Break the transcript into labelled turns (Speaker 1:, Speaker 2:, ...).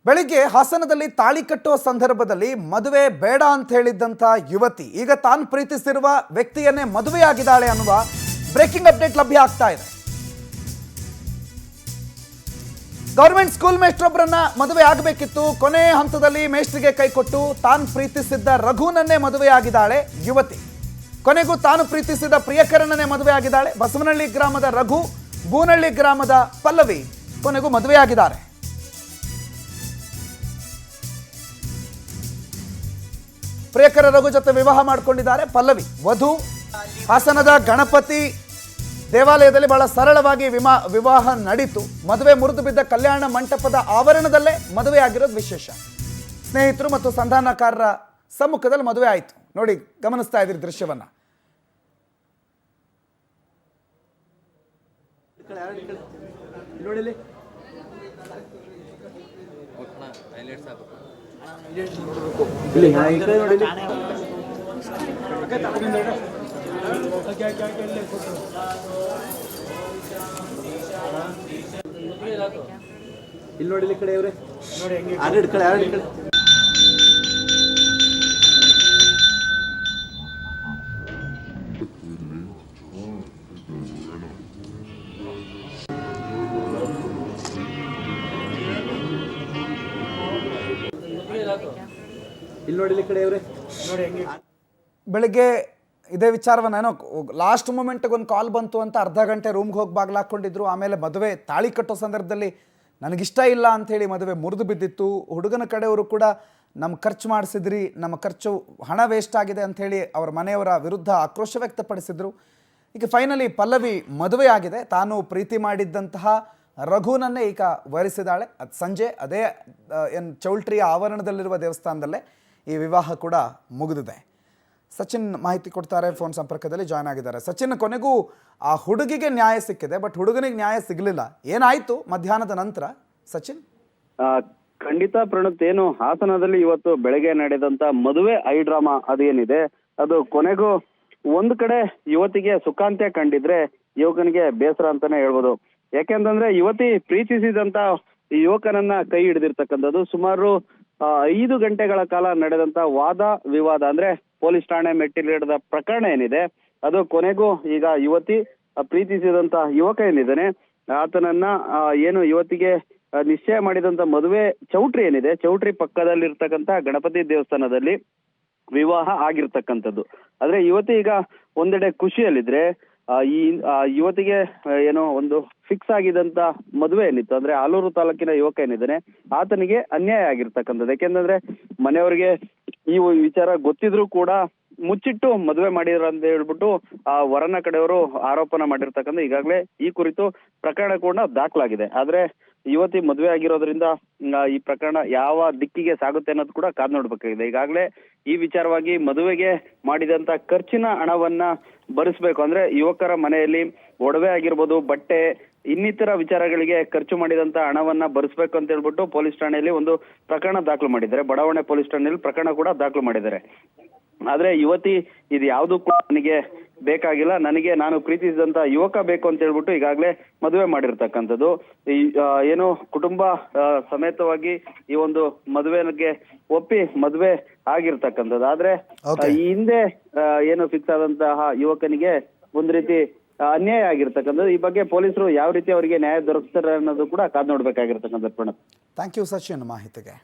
Speaker 1: ಬೆಳಿಗ್ಗೆ ಹಾಸನದಲ್ಲಿ ತಾಳಿ ಕಟ್ಟುವ ಸಂದರ್ಭದಲ್ಲಿ ಮದುವೆ ಬೇಡ ಅಂತ ಹೇಳಿದ್ದಂಥ ಯುವತಿ ಈಗ ತಾನು ಪ್ರೀತಿಸಿರುವ ವ್ಯಕ್ತಿಯನ್ನೇ ಮದುವೆಯಾಗಿದ್ದಾಳೆ ಅನ್ನುವ ಬ್ರೇಕಿಂಗ್ ಅಪ್ಡೇಟ್ ಲಭ್ಯ ಆಗ್ತಾ ಇದೆ. ಗವರ್ಮೆಂಟ್ ಸ್ಕೂಲ್ ಮೇಸ್ಟ್ರೊಬ್ಬರನ್ನ ಮದುವೆ ಆಗಬೇಕಿತ್ತು. ಕೊನೆ ಹಂತದಲ್ಲಿ ಮೇಸ್ಟ್ರಿಗೆ ಕೈ ಕೊಟ್ಟು ತಾನು ಪ್ರೀತಿಸಿದ್ದ ರಘುನನ್ನೇ ಮದುವೆಯಾಗಿದ್ದಾಳೆ ಯುವತಿ. ಕೊನೆಗೂ ತಾನು ಪ್ರೀತಿಸಿದ ಪ್ರಿಯಕರನನ್ನೇ ಮದುವೆಯಾಗಿದ್ದಾಳೆ. ಬಸವನಹಳ್ಳಿ ಗ್ರಾಮದ ರಘು, ಬೂನಹಳ್ಳಿ ಗ್ರಾಮದ ಪಲ್ಲವಿ ಕೊನೆಗೂ ಮದುವೆಯಾಗಿದ್ದಾರೆ. ಪ್ರಿಯಕರ ರಘು ಜೊತೆ ವಿವಾಹ ಮಾಡಿಕೊಂಡಿದ್ದಾರೆ ಪಲ್ಲವಿ. ವಧು ಹಾಸನದ ಗಣಪತಿ ದೇವಾಲಯದಲ್ಲಿ ಬಹಳ ಸರಳವಾಗಿ ವಿವಾಹ ನಡೀತು. ಮದುವೆ ಮುರಿದು ಬಿದ್ದ ಕಲ್ಯಾಣ ಮಂಟಪದ ಆವರಣದಲ್ಲೇ ಮದುವೆ ಆಗಿರೋದು ವಿಶೇಷ. ಸ್ನೇಹಿತರು ಮತ್ತು ಸಂಧಾನಕಾರರ ಸಮ್ಮುಖದಲ್ಲಿ ಮದುವೆ ಆಯಿತು. ನೋಡಿ, ಗಮನಿಸ್ತಾ ಇದ್ದೀರಿ ದೃಶ್ಯವನ್ನ.
Speaker 2: ಇಲ್ಲಿ ನೋಡಿ ಕಡೆ ಇವ್ರೆ ನೋಡಿ ಕಡೆ ಇಲ್ಲಿ ನೋಡಿ ಕಡೆ ಇವ್ರೆ ನೋಡಿ ಹೆಂಗೆ.
Speaker 1: ಬೆಳಿಗ್ಗೆ ಇದೇ ವಿಚಾರವನ್ನ ಏನೋ ಲಾಸ್ಟ್ ಮೂಮೆಂಟ್ಗೆ ಒಂದು ಕಾಲ್ ಬಂತು ಅಂತ ಅರ್ಧ ಗಂಟೆ ರೂಮ್ಗೆ ಹೋಗಿ ಬಾಗ್ಲಾಕೊಂಡಿದ್ರು. ಆಮೇಲೆ ಮದುವೆ ತಾಳಿ ಕಟ್ಟೋ ಸಂದರ್ಭದಲ್ಲಿ ನನಗಿಷ್ಟ ಇಲ್ಲ ಅಂಥೇಳಿ ಮದುವೆ ಮುರಿದು ಬಿದ್ದಿತ್ತು. ಹುಡುಗನ ಕಡೆಯವರು ಕೂಡ ನಮ್ಮ ಖರ್ಚು ಮಾಡಿಸಿದ್ರಿ, ನಮ್ಮ ಖರ್ಚು ಹಣ ವೇಸ್ಟ್ ಆಗಿದೆ ಅಂಥೇಳಿ ಅವರ ಮನೆಯವರ ವಿರುದ್ಧ ಆಕ್ರೋಶ ವ್ಯಕ್ತಪಡಿಸಿದ್ರು. ಈಗ ಫೈನಲಿ ಪಲ್ಲವಿ ಮದುವೆ ಆಗಿದೆ. ತಾನು ಪ್ರೀತಿ ಮಾಡಿದ್ದಂತಹ ರಘುನನ್ನೇ ಈಗ ವರಿಸಿದ್ದಾಳೆ. ಅದು ಸಂಜೆ ಅದೇ ಏನು ಚೌಲ್ಟ್ರಿಯ ಆವರಣದಲ್ಲಿರುವ ದೇವಸ್ಥಾನದಲ್ಲೇ ಈ ವಿವಾಹ ಕೂಡ ಮುಗಿದಿದೆ. ಸಚಿನ್ ಮಾಹಿತಿ ಕೊಡ್ತಾರೆ, ಫೋನ್ ಸಂಪರ್ಕದಲ್ಲಿ ಜಾಯ್ನ್ ಆಗಿದ್ದಾರೆ. ಸಚಿನ್, ಕೊನೆಗೂ ಆ ಹುಡುಗಿಗೆ ನ್ಯಾಯ ಸಿಕ್ಕಿದೆ, ಬಟ್ ಹುಡುಗನಿಗೆ ನ್ಯಾಯ ಸಿಗಲಿಲ್ಲ. ಏನಾಯ್ತು ಮಧ್ಯಾಹ್ನದ ನಂತರ ಸಚಿನ್?
Speaker 3: ಖಂಡಿತ ಪ್ರಣತ್, ಏನು ಹಾಸನದಲ್ಲಿ ಇವತ್ತು ಬೆಳಗ್ಗೆ ನಡೆದಂತ ಮದುವೆ ಐ ಡ್ರಾಮಾ ಅದೇನಿದೆ ಅದು ಕೊನೆಗೂ ಒಂದು ಕಡೆ ಯುವತಿಗೆ ಸುಖಾಂತ್ಯ ಕಂಡಿದ್ರೆ ಯುವಕನಿಗೆ ಬೇಸರ ಅಂತಾನೆ ಹೇಳ್ಬೋದು. ಯಾಕೆಂತಂದ್ರೆ ಯುವತಿ ಪ್ರೀತಿಸಿದಂತ ಯುವಕನನ್ನ ಕೈ ಹಿಡಿದಿರ್ತಕ್ಕಂಥದ್ದು ಸುಮಾರು 5 ಗಂಟೆಗಳ ಕಾಲ ನಡೆದಂತ ವಾದ ವಿವಾದ, ಅಂದ್ರೆ ಪೊಲೀಸ್ ಠಾಣೆ ಮೆಟ್ಟಿಲೇರಿದ ಪ್ರಕರಣ ಏನಿದೆ ಅದು ಕೊನೆಗೂ ಈಗ ಯುವತಿ ಪ್ರೀತಿಸಿದಂತ ಯುವಕ ಏನಿದ್ದಾನೆ ಆತನನ್ನ ಏನು ಯುವತಿಗೆ ನಿಶ್ಚಯ ಮಾಡಿದಂತ ಮದುವೆ ಚೌಟ್ರಿ ಏನಿದೆ, ಚೌಟ್ರಿ ಪಕ್ಕದಲ್ಲಿರ್ತಕ್ಕಂಥ ಗಣಪತಿ ದೇವಸ್ಥಾನದಲ್ಲಿ ವಿವಾಹ ಆಗಿರ್ತಕ್ಕಂಥದ್ದು. ಆದ್ರೆ ಯುವತಿ ಈಗ ಒಂದೆಡೆ ಖುಷಿಯಲ್ಲಿದ್ರೆ ಈ ಯುವತಿಗೆ ಏನೋ ಒಂದು ಫಿಕ್ಸ್ ಆಗಿದಂತ ಮದುವೆ ಏನಿತ್ತು, ಅಂದ್ರೆ ಆಲೂರು ತಾಲೂಕಿನ ಯುವಕ ಏನಿದ್ದಾನೆ ಆತನಿಗೆ ಅನ್ಯಾಯ ಆಗಿರ್ತಕ್ಕಂಥದ್ದು. ಯಾಕೆಂದ್ರೆ ಮನೆಯವರಿಗೆ ಈ ವಿಚಾರ ಗೊತ್ತಿದ್ರು ಕೂಡ ಮುಚ್ಚಿಟ್ಟು ಮದುವೆ ಮಾಡಿದ್ರ ಅಂತ ಹೇಳ್ಬಿಟ್ಟು ಆ ವರನ ಕಡೆಯವರು ಆರೋಪನ ಮಾಡಿರ್ತಕ್ಕಂಥ ಈಗಾಗಲೇ ಈ ಕುರಿತು ಪ್ರಕರಣ ಕೂಡ ದಾಖಲಾಗಿದೆ. ಆದ್ರೆ ಯುವತಿ ಮದುವೆ ಆಗಿರೋದ್ರಿಂದ ಈ ಪ್ರಕರಣ ಯಾವ ದಿಕ್ಕಿಗೆ ಸಾಗುತ್ತೆ ಅನ್ನೋದು ಕೂಡ ಕಾದ್ ನೋಡ್ಬೇಕಾಗಿದೆ. ಈಗಾಗಲೇ ಈ ವಿಚಾರವಾಗಿ ಮದುವೆಗೆ ಮಾಡಿದಂತ ಖರ್ಚಿನ ಹಣವನ್ನ ಭರಿಸ್ಬೇಕು, ಅಂದ್ರೆ ಯುವಕರ ಮನೆಯಲ್ಲಿ ಒಡವೆ ಆಗಿರ್ಬೋದು, ಬಟ್ಟೆ, ಇನ್ನಿತರ ವಿಚಾರಗಳಿಗೆ ಖರ್ಚು ಮಾಡಿದಂತ ಹಣವನ್ನ ಭರಿಸ್ಬೇಕು ಅಂತ ಹೇಳ್ಬಿಟ್ಟು ಪೊಲೀಸ್ ಠಾಣೆಯಲ್ಲಿ ಒಂದು ಪ್ರಕರಣ ದಾಖಲು ಮಾಡಿದ್ದಾರೆ. ಬಡಾವಣೆ ಪೊಲೀಸ್ ಠಾಣೆಯಲ್ಲಿ ಪ್ರಕರಣ ಕೂಡ ದಾಖಲು ಮಾಡಿದ್ದಾರೆ. ಆದ್ರೆ ಯುವತಿ ಇದು ಯಾವ್ದು ಕೂಡ ನನಗೆ ಬೇಕಾಗಿಲ್ಲ, ನನಗೆ ನಾನು ಪ್ರೀತಿಸಿದಂತ ಯುವಕ ಬೇಕು ಅಂತ ಹೇಳ್ಬಿಟ್ಟು ಈಗಾಗಲೇ ಮದುವೆ ಮಾಡಿರ್ತಕ್ಕಂಥದ್ದು. ಈ ಏನು ಕುಟುಂಬ ಸಮೇತವಾಗಿ ಈ ಒಂದು ಮದುವೆಗೆ ಒಪ್ಪಿ ಮದುವೆ ಆಗಿರ್ತಕ್ಕಂಥದ್ದು. ಆದ್ರೆ ಈ ಹಿಂದೆ ಏನು ಫಿಕ್ಸ್ ಆದಂತಹ ಯುವಕನಿಗೆ ಒಂದ್ ರೀತಿ ಅನ್ಯಾಯ ಆಗಿರ್ತಕ್ಕಂಥದ್ದು. ಈ ಬಗ್ಗೆ ಪೊಲೀಸರು ಯಾವ ರೀತಿ ಅವರಿಗೆ ನ್ಯಾಯ ದೊರಕಿಸ್ತಾರೆ ಅನ್ನೋದು ಕೂಡ ಕಾದ್ ನೋಡ್ಬೇಕಾಗಿರ್ತಕ್ಕಂಥದ್ದು. ಪ್ರಣತ್,
Speaker 1: ಥ್ಯಾಂಕ್ ಯು ಸಚಿನ್ ಮಾಹಿತಿಗೆ.